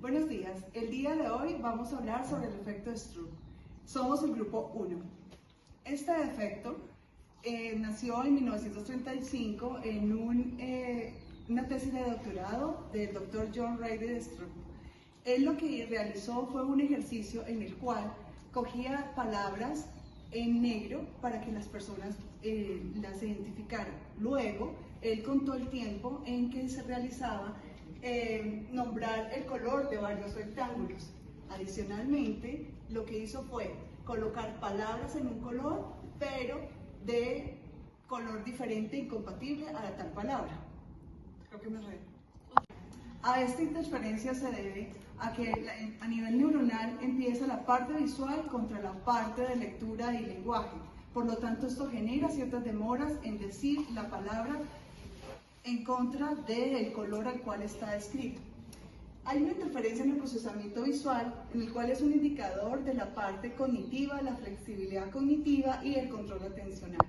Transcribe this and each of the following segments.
Buenos días. El día de hoy vamos a hablar sobre el efecto Stroop. Somos el grupo 1. Este efecto nació en 1935 en una tesis de doctorado del Dr. John Ryder Stroop. Él lo que realizó fue un ejercicio en el cual cogía palabras en negro para que las personas las identificaran. Luego, él contó el tiempo en que se realizaba nombrar el color de varios rectángulos. Adicionalmente, lo que hizo fue colocar palabras en un color, pero de color diferente, incompatible a la tal palabra. Creo que me reí. A esta interferencia se debe a que a nivel neuronal empieza la parte visual contra la parte de lectura y lenguaje. Por lo tanto, esto genera ciertas demoras en decir la palabra en contra del color al cual está escrito. Hay una interferencia en el procesamiento visual, en el cual es un indicador de la parte cognitiva, la flexibilidad cognitiva y el control atencional.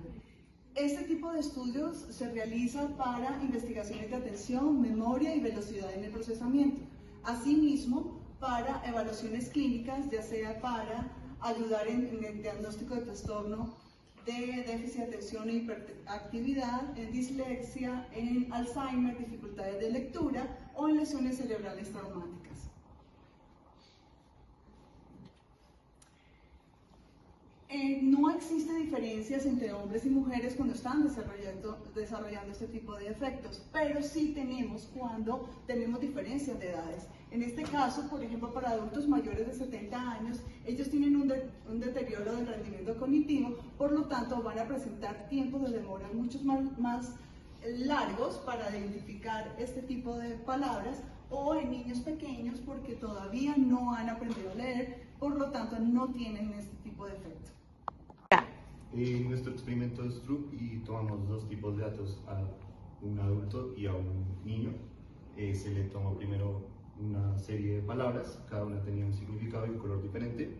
Este tipo de estudios se realiza para investigaciones de atención, memoria y velocidad en el procesamiento. Asimismo, para evaluaciones clínicas, ya sea para ayudar en el diagnóstico de trastorno de déficit de atención e hiperactividad, en dislexia, en Alzheimer, dificultades de lectura o en lesiones cerebrales traumáticas. No existen diferencias entre hombres y mujeres cuando están desarrollando este tipo de efectos, pero sí tenemos cuando tenemos diferencias de edades. En este caso, por ejemplo, para adultos mayores de 70 años, ellos tienen un deterioro del rendimiento cognitivo, por lo tanto van a presentar tiempos de demora muchos más largos para identificar este tipo de palabras, o en niños pequeños porque todavía no han aprendido a leer, por lo tanto no tienen este tipo de efecto. En nuestro experimento de Stroop y tomamos dos tipos de datos, a un adulto y a un niño. Se le tomó primero una serie de palabras, cada una tenía un significado y un color diferente,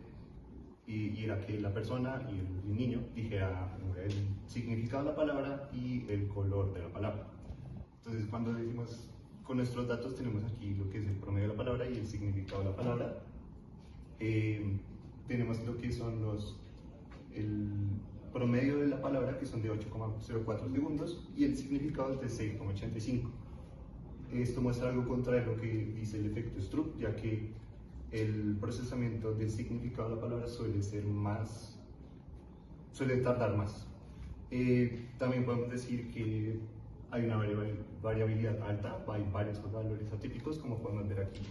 y era que la persona y el niño dijera el significado de la palabra y el color de la palabra. Entonces, cuando decimos con nuestros datos, tenemos aquí lo que es el promedio de la palabra y el significado de la palabra. Tenemos lo que son el promedio de la palabra, que son de 8,04 segundos, y el significado es de 6,85. Esto muestra algo contrario a lo que dice el efecto Stroop, ya que el procesamiento del significado de la palabra suele tardar más. También podemos decir que hay una variabilidad alta, hay varios valores atípicos, como podemos ver aquí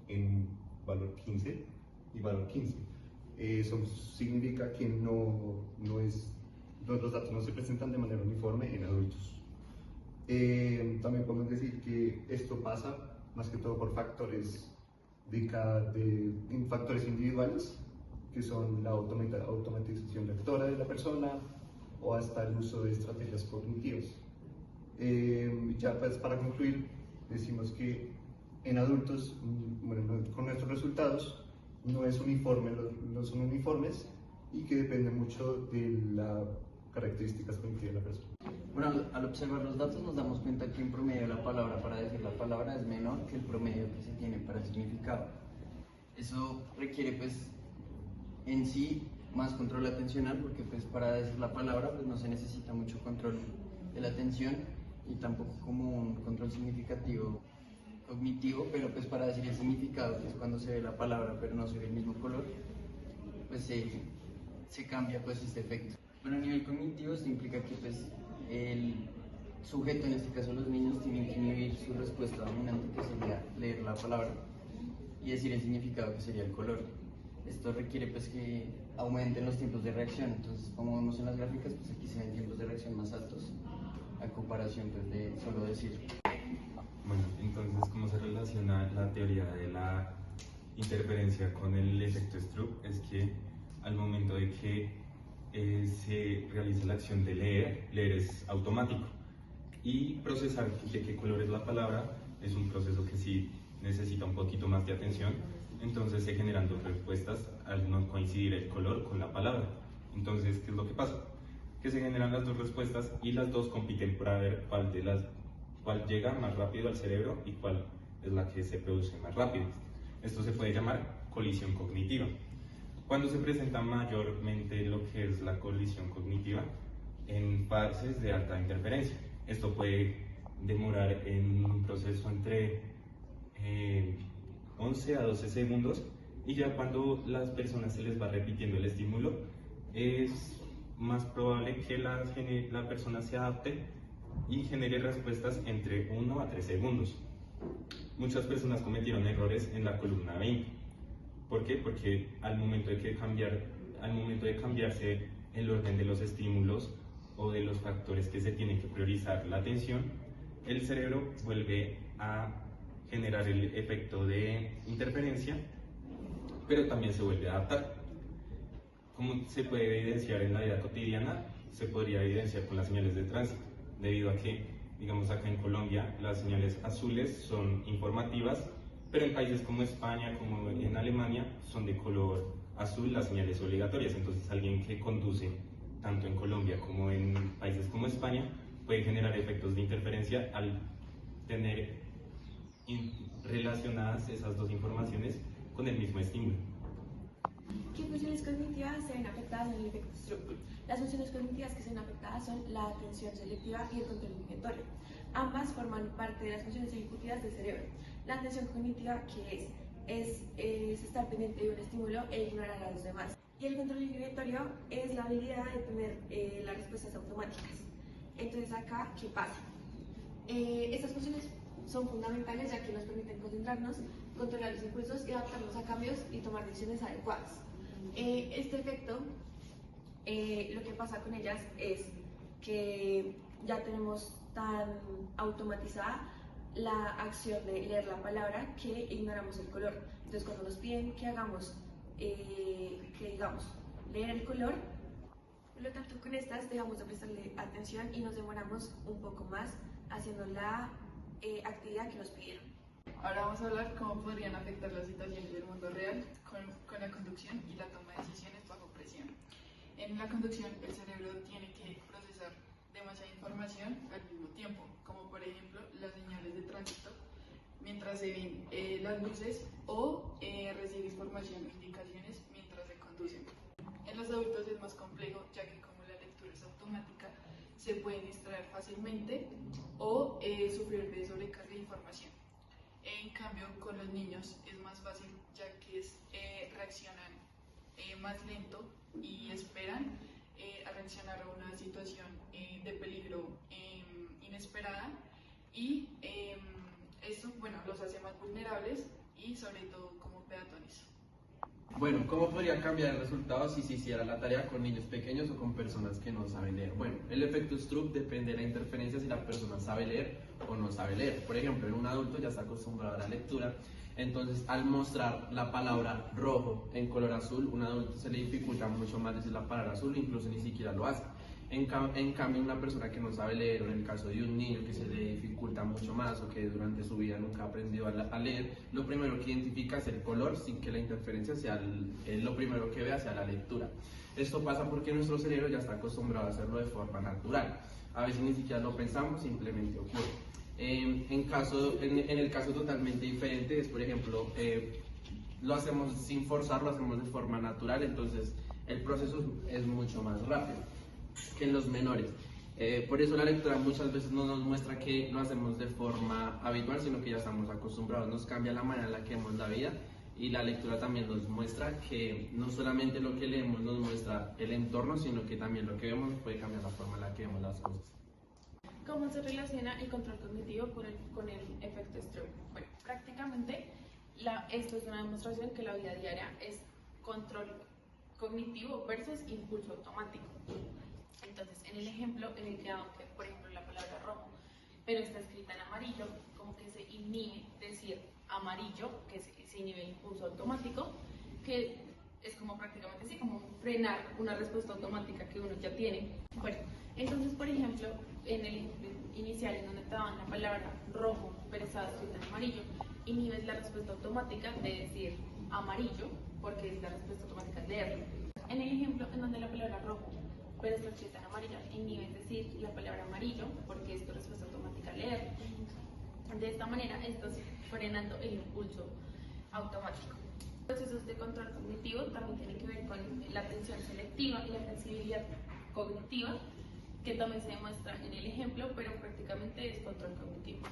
en valor 15 y valor 15. Eso significa que los datos no se presentan de manera uniforme en adultos. También podemos decir que esto pasa más que todo por factores factores individuales, que son la automatización lectora de la persona o hasta el uso de estrategias cognitivas. Ya pues, para concluir, decimos que en adultos, con nuestros resultados, no son uniformes y que depende mucho de las características cognitivas de la persona. Bueno, al observar los datos nos damos cuenta que en promedio la palabra para decir la palabra es menor que el promedio que se tiene para el significado. Eso requiere pues en sí más control atencional, porque pues para decir la palabra pues no se necesita mucho control de la atención y tampoco como un control significativo cognitivo, pero pues para decir el significado, que es cuando se ve la palabra pero no se ve el mismo color, pues se cambia pues este efecto. Bueno, a nivel cognitivo esto implica que pues el sujeto, en este caso los niños, tienen que inhibir su respuesta dominante, que sería leer la palabra, y decir el significado, que sería el color. Esto requiere pues que aumenten los tiempos de reacción. Entonces, como vemos en las gráficas, pues aquí se ven tiempos de reacción más altos a comparación pues de solo decir. Bueno, entonces, ¿cómo se relaciona la teoría de la interferencia con el efecto Stroop? Es que al momento de que se realiza la acción de leer es automático, y procesar de qué color es la palabra es un proceso que sí necesita un poquito más de atención. Entonces se generan dos respuestas al no coincidir el color con la palabra. Entonces, ¿qué es lo que pasa? Que se generan las dos respuestas y las dos compiten para ver cuál llega más rápido al cerebro y cuál es la que se produce más rápido. Esto se puede llamar colisión cognitiva. Cuando se presenta mayormente lo que es la colisión cognitiva en fases de alta interferencia. Esto puede demorar en un proceso entre 11 a 12 segundos, y ya cuando las personas se les va repitiendo el estímulo es más probable que la persona se adapte y genere respuestas entre 1 a 3 segundos. Muchas personas cometieron errores en la columna 20. ¿Por qué? Porque al momento de cambiarse el orden de los estímulos o de los factores que se tienen que priorizar la atención, el cerebro vuelve a generar el efecto de interferencia, pero también se vuelve a adaptar. Como se puede evidenciar en la vida cotidiana, se podría evidenciar con las señales de tránsito, debido a que, digamos, acá en Colombia, las señales azules son informativas, pero en países como España, como en Alemania, son de color azul las señales obligatorias. Entonces, alguien que conduce tanto en Colombia como en países como España puede generar efectos de interferencia al tener relacionadas esas dos informaciones con el mismo estímulo. ¿Qué funciones cognitivas se ven afectadas en el efecto Stroop? Las funciones cognitivas que se ven afectadas son la atención selectiva y el control inhibitorio. Ambas forman parte de las funciones ejecutivas del cerebro. La atención cognitiva, ¿qué es estar pendiente de un estímulo e ignorar a los demás. Y el control inhibitorio es la habilidad de tener las respuestas automáticas. Entonces acá, ¿qué pasa? Estas funciones son fundamentales ya que nos permiten concentrarnos, controlar los impulsos y adaptarnos a cambios y tomar decisiones adecuadas. Este efecto, lo que pasa con ellas es que ya tenemos tan automatizada la acción de leer la palabra que ignoramos el color. Entonces, cuando nos piden que hagamos, que digamos, leer el color, por lo tanto, con estas dejamos de prestarle atención y nos demoramos un poco más haciendo la actividad que nos pidieron. Ahora vamos a hablar cómo podrían afectar las situaciones del mundo real con la conducción y la toma de decisiones bajo presión. En la conducción, el cerebro tiene que procesar demasiada información al mismo tiempo, como por ejemplo las señales de tránsito, mientras se ven las luces, o recibir información o indicaciones mientras se conducen. En los adultos es más complejo, ya que como la lectura es automática, se pueden distraer fácilmente o sufrir de sobrecarga de información. En cambio, con los niños es más fácil, ya que reaccionan más lento y esperan a reaccionar a una situación de peligro inesperada, y esto, bueno, los hace más vulnerables y sobre todo como peatones. Bueno, ¿cómo podría cambiar el resultado si se hiciera la tarea con niños pequeños o con personas que no saben leer? Bueno, el efecto Stroop depende de la interferencia si la persona sabe leer o no sabe leer. Por ejemplo, en un adulto ya está acostumbrado a la lectura, entonces al mostrar la palabra rojo en color azul, un adulto se le dificulta mucho más decir la palabra azul, incluso ni siquiera lo hace. En cambio, una persona que no sabe leer, o en el caso de un niño que se le dificulta mucho más o que durante su vida nunca ha aprendido a leer, lo primero que identifica es el color, sin que la interferencia sea lo primero que vea sea la lectura. Esto pasa porque nuestro cerebro ya está acostumbrado a hacerlo de forma natural. A veces ni siquiera lo pensamos, simplemente ocurre. En el caso totalmente diferente es, por ejemplo, lo hacemos sin forzar, lo hacemos de forma natural, entonces el proceso es mucho más rápido que en los menores. Por eso la lectura muchas veces no nos muestra que lo hacemos de forma habitual, sino que ya estamos acostumbrados, nos cambia la manera en la que vemos la vida, y la lectura también nos muestra que no solamente lo que leemos nos muestra el entorno, sino que también lo que vemos puede cambiar la forma en la que vemos las cosas. ¿Cómo se relaciona el control cognitivo con el efecto Stroop? Bueno, prácticamente esto es una demostración que la vida diaria es control cognitivo versus impulso automático. Entonces, en el ejemplo en el que, aunque por ejemplo la palabra rojo, pero está escrita en amarillo, como que se inhibe decir amarillo, que se inhibe el impulso automático, que es como prácticamente así, como frenar una respuesta automática que uno ya tiene. Bueno, entonces, por ejemplo, en el inicial, en donde te daban la palabra rojo, pero estaba escrita en amarillo, inhibes la respuesta automática de decir amarillo, porque es la respuesta automática de leerlo. En el ejemplo en donde la palabra rojo, pero está escrita en amarillo, inhibes decir la palabra amarillo, porque es tu respuesta automática leerlo. De esta manera, estás frenando el impulso automático. Procesos de control cognitivo también tienen que ver con la atención selectiva y la flexibilidad cognitiva, que también se demuestra en el ejemplo, pero prácticamente es control cognitivo.